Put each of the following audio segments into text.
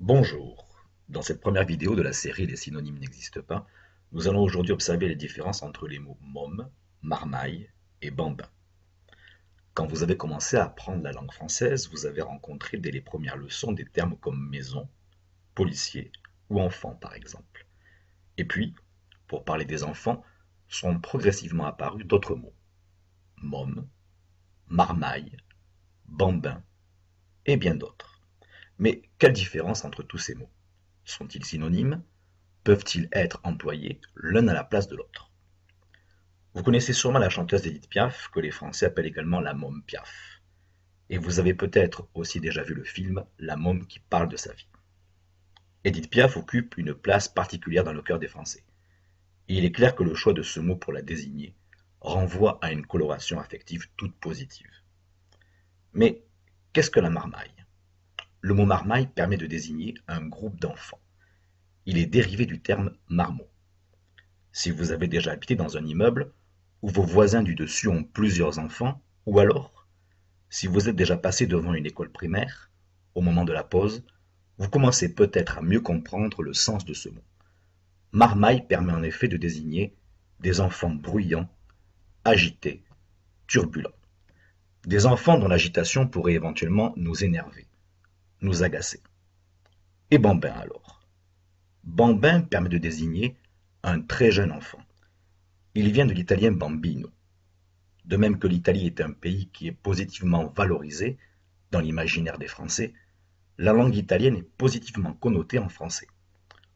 Bonjour. Dans cette première vidéo de la série Les synonymes n'existent pas, nous allons aujourd'hui observer les différences entre les mots môme, marmaille et bambin. Quand vous avez commencé à apprendre la langue française, vous avez rencontré dès les premières leçons des termes comme maison, policier ou enfant par exemple. Et puis, pour parler des enfants, sont progressivement apparus d'autres mots. Môme, marmaille, bambin et bien d'autres. Mais quelle différence entre tous ces mots? Sont-ils synonymes? Peuvent-ils être employés l'un à la place de l'autre? Vous connaissez sûrement la chanteuse Edith Piaf, que les Français appellent également la môme Piaf. Et vous avez peut-être aussi déjà vu le film La môme qui parle de sa vie. Edith Piaf occupe une place particulière dans le cœur des Français. Et il est clair que le choix de ce mot pour la désigner renvoie à une coloration affective toute positive. Mais qu'est-ce que la marmaille? Le mot marmaille permet de désigner un groupe d'enfants. Il est dérivé du terme marmot. Si vous avez déjà habité dans un immeuble où vos voisins du dessus ont plusieurs enfants, ou alors, si vous êtes déjà passé devant une école primaire, au moment de la pause, vous commencez peut-être à mieux comprendre le sens de ce mot. Marmaille permet en effet de désigner des enfants bruyants, agités, turbulents. Des enfants dont l'agitation pourrait éventuellement nous énerver, nous agacer. Et bambin alors? Bambin permet de désigner un très jeune enfant. Il vient de l'italien bambino. De même que l'Italie est un pays qui est positivement valorisé dans l'imaginaire des Français, la langue italienne est positivement connotée en français.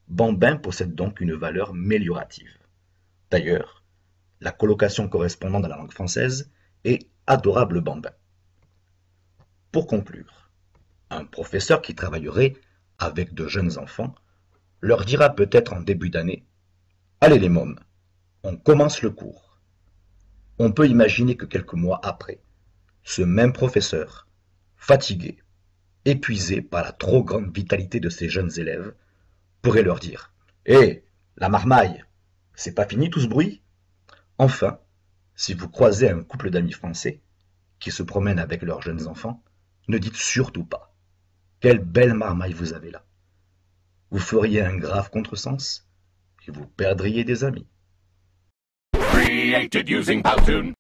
Bambin possède donc une valeur méliorative. D'ailleurs, la colocation correspondante dans la langue française est adorable bambin. Pour conclure, un professeur qui travaillerait avec de jeunes enfants leur dira peut-être en début d'année: allez les mômes, on commence le cours. On peut imaginer que quelques mois après, ce même professeur, fatigué, épuisé par la trop grande vitalité de ses jeunes élèves, pourrait leur dire: hé, la marmaille, c'est pas fini tout ce bruit? Enfin, si vous croisez un couple d'amis français qui se promènent avec leurs jeunes enfants, ne dites surtout pas: quelle belle marmaille vous avez là. Vous feriez un grave contresens et vous perdriez des amis. Created using Powtoon.